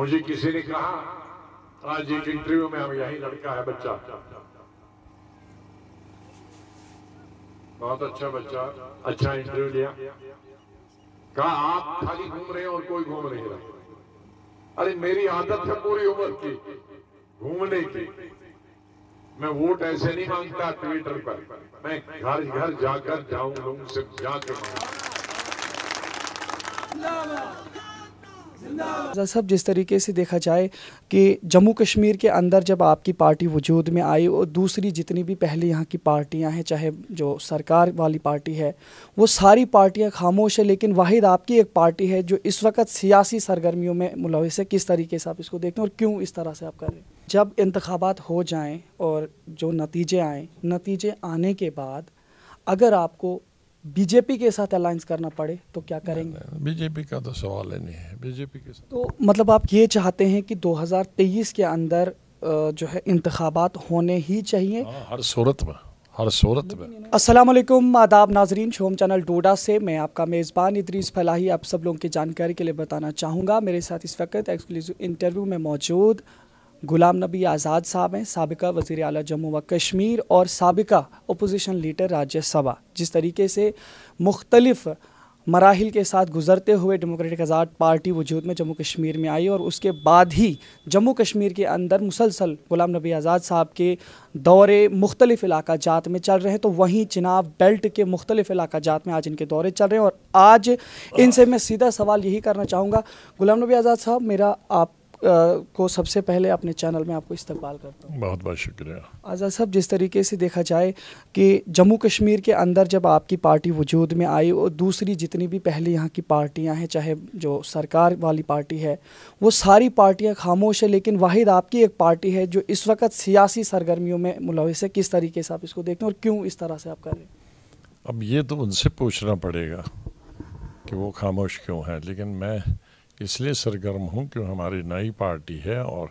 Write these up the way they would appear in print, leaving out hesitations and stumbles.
مجھے کسی نے کہا آج ایک انٹرویو میں ہم یہی لڑکا ہے بچہ بہت اچھا بچہ اچھا انٹرویو لیا کہا آپ خالی گھوم رہے ہیں اور کوئی گھوم نہیں رہا ارے میری عادت ہے پوری عمر کی گھومنے کی میں ووٹ ایسے نہیں مانگتا ٹویٹر پر میں گھر گھر جا کر جاؤں لوگوں سے جا کے مانگتا صاحب جس طریقے سے دیکھا جائے کہ جموں کشمیر کے اندر جب آپ کی پارٹی وجود میں آئی اور دوسری جتنی بھی پہلے یہاں کی پارٹیاں ہیں چاہے جو سرکار والی پارٹی ہے وہ ساری پارٹیاں خاموش ہیں لیکن واحد آپ کی ایک پارٹی ہے جو اس وقت سیاسی سرگرمیوں میں ملوث ہے. کس طریقے سے آپ اس کو دیکھتے ہیں اور کیوں اس طرح سے آپ کر رہے ہیں؟ جب انتخابات ہو جائیں اور جو نتیجے آئیں نتیجے آنے کے بعد اگر آپ کو بی جے پی کے ساتھ الائنس کرنا پڑے تو کیا کریں گے؟ بی جے پی کا تو سوال ہی نہیں ہے. بی جے پی کے ساتھ تو مطلب آپ یہ چاہتے ہیں کہ 2023 کے اندر جو ہے انتخابات ہونے ہی چاہیے ہر صورت میں السلام علیکم آداب ناظرین. شوم چینل ڈوڈا سے میں آپ کا میزبان ادریس فلاحی آپ سب لوگوں کی جانکاری کے لیے بتانا چاہوں گا. میرے ساتھ اس وقت ایکسکلوزیو انٹرویو میں موجود غلام نبی آزاد صاحب ہیں, سابقہ وزیر اعلیٰ جموں و کشمیر اور سابقہ اپوزیشن لیڈر راجیہ سبھا. جس طریقے سے مختلف مراحل کے ساتھ گزرتے ہوئے ڈیموکریٹک آزاد پارٹی وجود میں جموں کشمیر میں آئی اور اس کے بعد ہی جموں کشمیر کے اندر مسلسل غلام نبی آزاد صاحب کے دورے مختلف علاقہ جات میں چل رہے ہیں, تو وہیں چناب بیلٹ کے مختلف علاقہ جات میں آج ان کے دورے چل رہے ہیں. اور آج ان سے میں سیدھا سوال یہی کرنا چاہوں گا. غلام نبی آزاد صاحب, میرا آپ کو سب سے پہلے اپنے چینل میں آپ کو استقبال کرتا ہوں. بہت بہت شکریہ. آزاد صاحب جس طریقے سے دیکھا جائے کہ جموں کشمیر کے اندر جب آپ کی پارٹی وجود میں آئی اور دوسری جتنی بھی پہلے یہاں کی پارٹیاں ہیں چاہے جو سرکار والی پارٹی ہے وہ ساری پارٹیاں خاموش ہیں لیکن واحد آپ کی ایک پارٹی ہے جو اس وقت سیاسی سرگرمیوں میں ملوث ہے. کس طریقے سے آپ اس کو دیکھتے ہیں اور کیوں اس طرح سے آپ کر رہے ہیں؟ اب یہ تو ان سے پوچھنا پڑے گا کہ وہ خاموش کیوں ہیں, لیکن میں اس لیے سرگرم ہوں کہ ہماری نئی پارٹی ہے اور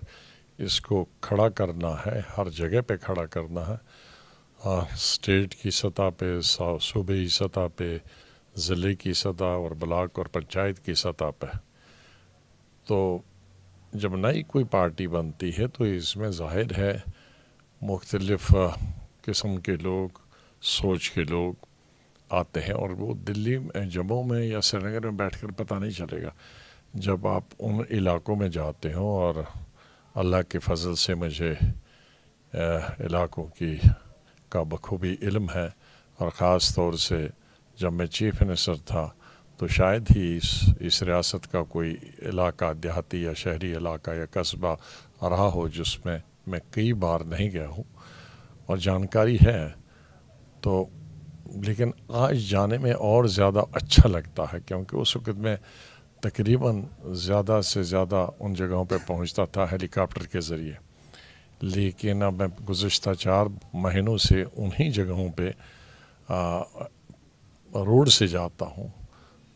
اس کو کھڑا کرنا ہے, ہر جگہ پہ کھڑا کرنا ہے, اسٹیٹ کی سطح پہ, صوبائی سطح پہ, ضلع کی سطح اور بلاک اور پنچایت کی سطح پہ. تو جب نئی کوئی پارٹی بنتی ہے تو اس میں ظاہر ہے مختلف قسم کے لوگ, سوچ کے لوگ آتے ہیں اور وہ دلی میں, جموں میں یا سری نگر میں بیٹھ کر پتہ نہیں چلے گا. جب آپ ان علاقوں میں جاتے ہو, اور اللہ کے فضل سے مجھے علاقوں کا بخوبی علم ہے, اور خاص طور سے جب میں چیف منسٹر تھا تو شاید ہی اس ریاست کا کوئی علاقہ دیہاتی یا شہری علاقہ یا قصبہ رہا ہو جس میں میں کئی بار نہیں گیا ہوں اور جانکاری ہے. تو لیکن آج جانے میں اور زیادہ اچھا لگتا ہے کیونکہ اس وقت میں تقریباً زیادہ سے زیادہ ان جگہوں پہ پہنچتا تھا ہیلی کاپٹر کے ذریعے, لیکن اب میں گزشتہ 4 مہینوں سے انہی جگہوں پہ روڈ سے جاتا ہوں.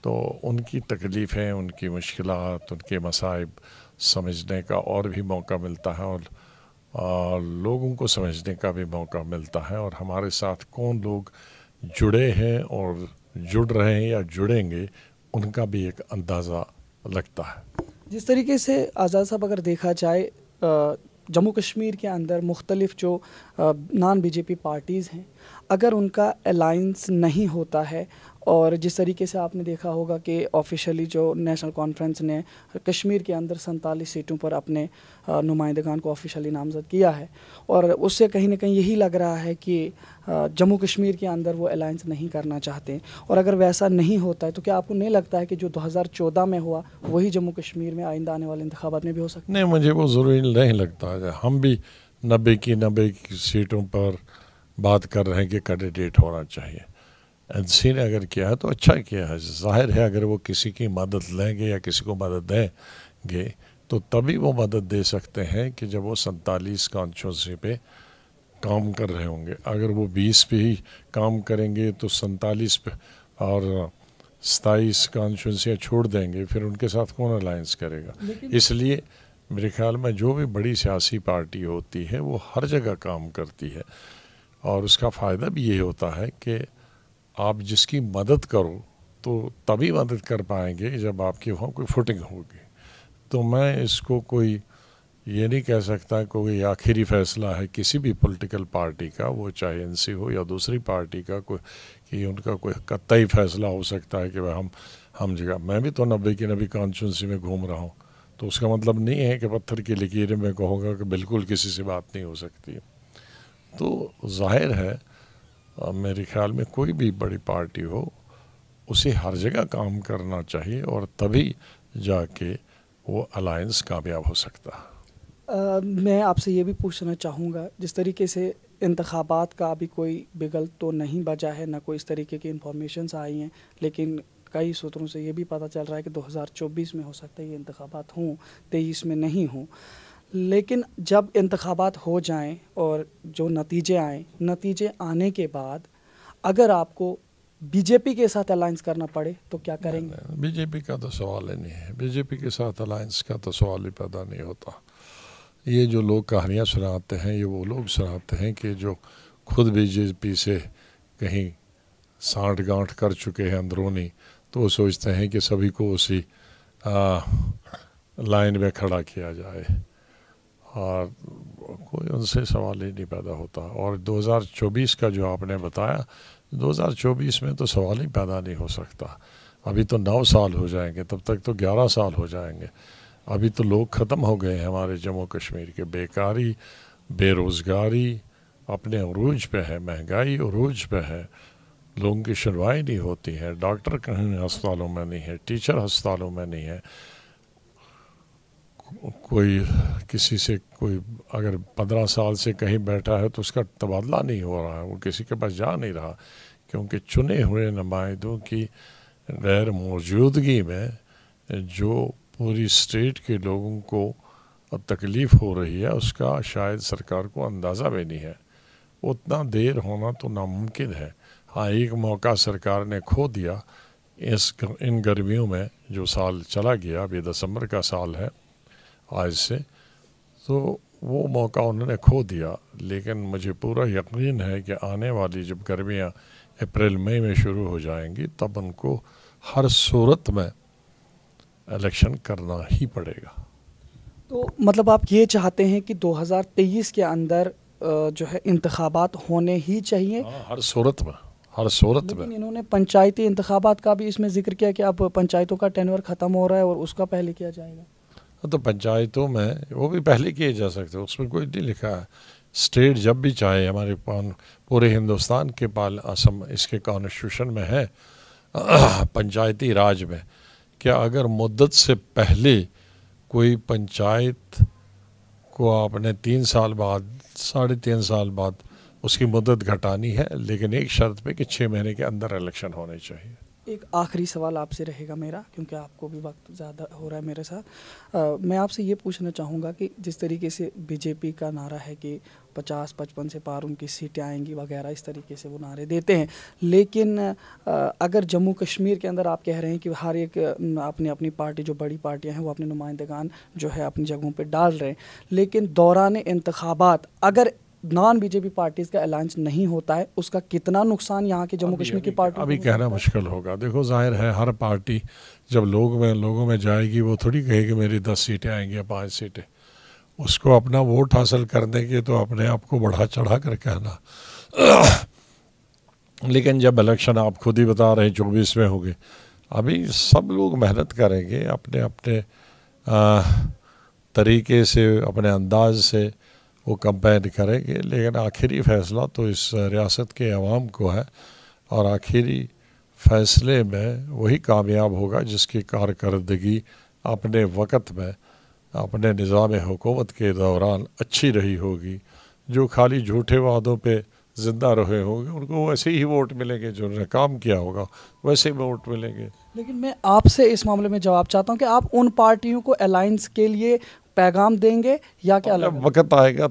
تو ان کی تکلیفیں, ان کی مشکلات, ان کے مصائب سمجھنے کا اور بھی موقع ملتا ہے, اور لوگوں کو سمجھنے کا بھی موقع ملتا ہے, اور ہمارے ساتھ کون لوگ جڑے ہیں اور جڑ رہے ہیں یا جڑیں گے ان کا بھی ایک اندازہ لگتا ہے. جس طریقے سے آزاد صاحب اگر دیکھا جائے جموں کشمیر کے اندر مختلف جو نان بی جے پی پارٹیز ہیں اگر ان کا الائنس نہیں ہوتا ہے, اور جس طریقے سے آپ نے دیکھا ہوگا کہ آفیشلی جو نیشنل کانفرنس نے کشمیر کے اندر 47 سیٹوں پر اپنے نمائندگان کو آفیشلی نامزد کیا ہے, اور اس سے کہیں نہ کہیں یہی لگ رہا ہے کہ جموں کشمیر کے اندر وہ الائنس نہیں کرنا چاہتے, اور اگر ویسا نہیں ہوتا ہے تو کیا آپ کو نہیں لگتا ہے کہ جو 2014 میں ہوا وہی جموں کشمیر میں آئندہ آنے والے انتخابات میں بھی ہو سکتا ہے؟ نہیں, مجھے وہ ضروری نہیں لگتا ہے. ہم بھی 90 کی سیٹوں پر بات کر رہے ہیں کہ کینڈیڈیٹ ہونا چاہیے. این سی نے اگر کیا ہے تو اچھا کیا ہے. ظاہر ہے اگر وہ کسی کی مدد لیں گے یا کسی کو مدد دیں گے تو تبھی وہ مدد دے سکتے ہیں کہ جب وہ 47 کانسٹیچوئنسی پہ کام کر رہے ہوں گے. اگر وہ 20 پہ ہی کام کریں گے تو 47 پہ اور 27 کانسٹیچوئنسیاں چھوڑ دیں گے, پھر ان کے ساتھ کون الائنس کرے گا؟ اس لیے میرے خیال میں جو بھی بڑی سیاسی پارٹی ہوتی ہے وہ ہر جگہ کام کرتی ہے, اور اس کا فائدہ بھی یہ ہوتا ہے کہ آپ جس کی مدد کرو تو تبھی مدد کر پائیں گے جب آپ کی وہاں کوئی فوٹنگ ہوگی. تو میں اس کو کوئی یہ نہیں کہہ سکتا کوئی آخری فیصلہ ہے کسی بھی پولیٹیکل پارٹی کا، وہ چاہے NC ہو یا دوسری پارٹی کا، کوئی کہ ان کا کوئی قطعی فیصلہ ہو سکتا ہے کہ ہم جگہ. میں بھی تو 90 کی 90 کانسٹیچوئنسی میں گھوم رہا ہوں، تو اس کا مطلب نہیں ہے کہ پتھر کی لکیریں میں کہوں گا کہ بالکل کسی سے بات نہیں ہو سکتی. تو ظاہر ہے میرے خیال میں کوئی بھی بڑی پارٹی ہو اسے ہر جگہ کام کرنا چاہیے، اور تبھی جا کے وہ الائنس کامیاب ہو سکتا ہے. میں آپ سے یہ بھی پوچھنا چاہوں گا، جس طریقے سے انتخابات کا ابھی کوئی بگل تو نہیں بجا ہے، نہ کوئی اس طریقے کی انفارمیشنز آئی ہیں، لیکن کئی سوتروں سے یہ بھی پتہ چل رہا ہے کہ 2024 میں ہو سکتا ہے یہ انتخابات ہوں، 23 میں نہیں ہوں. لیکن جب انتخابات ہو جائیں اور جو نتیجے آئیں، نتیجے آنے کے بعد اگر آپ کو بی جے پی کے ساتھ الائنس کرنا پڑے تو کیا کریں گے؟ بی جے پی کا تو سوال ہی نہیں ہے. بی جے پی کے ساتھ الائنس کا تو سوال ہی پیدا نہیں ہوتا. یہ جو لوگ کہانیاں سناتے ہیں، یہ وہ لوگ سناتے ہیں کہ جو خود بی جے پی سے کہیں سانٹھ گانٹھ کر چکے ہیں اندرونی، تو وہ سوچتے ہیں کہ سبھی کو اسی لائن میں کھڑا کیا جائے، اور کوئی ان سے سوال ہی نہیں پیدا ہوتا. اور 2024 کا جو آپ نے بتایا، 2024 میں تو سوال ہی پیدا نہیں ہو سکتا. ابھی تو 9 سال ہو جائیں گے، تب تک تو 11 سال ہو جائیں گے. ابھی تو لوگ ختم ہو گئے ہیں ہمارے جموں کشمیر کے. بیکاری، بے روزگاری اپنے عروج پہ ہے، مہنگائی عروج پہ ہے، لوگوں کی سنوائی نہیں ہوتی ہے، ڈاکٹر کہیں ہسپتالوں میں نہیں ہے، ٹیچر ہسپتالوں میں نہیں ہے. کوئی کسی سے کوئی اگر 15 سال سے کہیں بیٹھا ہے تو اس کا تبادلہ نہیں ہو رہا ہے، وہ کسی کے پاس جا نہیں رہا، کیونکہ چنے ہوئے نمائندوں کی غیر موجودگی میں جو پوری اسٹیٹ کے لوگوں کو تکلیف ہو رہی ہے اس کا شاید سرکار کو اندازہ بھی نہیں ہے. اتنا دیر ہونا تو ناممکن ہے. ہاں، ایک موقع سرکار نے کھو دیا ان گرمیوں میں، جو سال چلا گیا، ابھی دسمبر کا سال ہے آج سے، تو وہ موقع انہوں نے کھو دیا. لیکن مجھے پورا یقین ہے کہ آنے والی جب گرمیاں اپریل مئی میں شروع ہو جائیں گی، تب ان کو ہر صورت میں الیکشن کرنا ہی پڑے گا. تو مطلب آپ یہ چاہتے ہیں کہ 2023 کے اندر جو ہے انتخابات ہونے ہی چاہیے؟ ہر صورت میں، ہر صورت میں. لیکن انہوں نے پنچایتی انتخابات کا بھی اس میں ذکر کیا کہ اب پنچایتوں کا ٹینور ختم ہو رہا ہے اور اس کا پہلے کیا جائے گا. تو پنچایتوں میں وہ بھی پہلے کیے جا سکتے، اس میں کوئی نہیں لکھا ہے. اسٹیٹ جب بھی چاہے، ہمارے پورے ہندوستان کے اس کے کانسٹیٹیوشن میں ہے پنچایتی راج میں، کیا اگر مدت سے پہلے کوئی پنچایت کو آپ نے 3 سال بعد، 3.5 سال بعد اس کی مدت گھٹانی ہے، لیکن ایک شرط پہ کہ 6 مہینے کے اندر الیکشن ہونے چاہیے. ایک آخری سوال آپ سے رہے گا میرا، کیونکہ آپ کو بھی وقت زیادہ ہو رہا ہے میرے ساتھ. میں آپ سے یہ پوچھنا چاہوں گا کہ جس طریقے سے بی جے پی کا نعرہ ہے کہ 50-55 سے پار ان کی سیٹیں آئیں گی وغیرہ، اس طریقے سے وہ نعرے دیتے ہیں، لیکن اگر جموں کشمیر کے اندر آپ کہہ رہے ہیں کہ ہر ایک اپنی اپنی پارٹی، جو بڑی پارٹیاں ہیں وہ اپنے نمائندگان جو ہے اپنی جگہوں پہ ڈال رہے ہیں، لیکن دوران انتخابات اگر نان بی جے پی پارٹیز کا الائنس نہیں ہوتا ہے، اس کا کتنا نقصان یہاں کے جموں کشمیر کی پارٹی ابھی کہنا مشکل ہوگا. دیکھو، ظاہر ہے ہر پارٹی جب لوگوں میں جائے گی، وہ تھوڑی کہے کہ میری 10 سیٹیں آئیں گی یا 5 سیٹیں. اس کو اپنا ووٹ حاصل کرنے کے تو اپنے آپ کو بڑھا چڑھا کر کہنا. لیکن جب الیکشن آپ خود ہی بتا رہے ہیں 24 میں ہوگے، ابھی سب لوگ محنت کریں گے اپنے اپنے طریقے سے، اپنے انداز سے وہ کمپین کریں گے، لیکن آخری فیصلہ تو اس ریاست کے عوام کو ہے، اور آخری فیصلے میں وہی کامیاب ہوگا جس کی کارکردگی اپنے وقت میں، اپنے نظام حکومت کے دوران اچھی رہی ہوگی. جو خالی جھوٹے وعدوں پہ زندہ رہے ہوں گے ان کو ویسے ہی ووٹ ملیں گے، جو انہوں نے کام کیا ہوگا ویسے ہی ووٹ ملیں گے. لیکن میں آپ سے اس معاملے میں جواب چاہتا ہوں کہ آپ ان پارٹیوں کو الائنس کے لیے پیغام دیں گے یا کیا؟ جب وقت آئے گا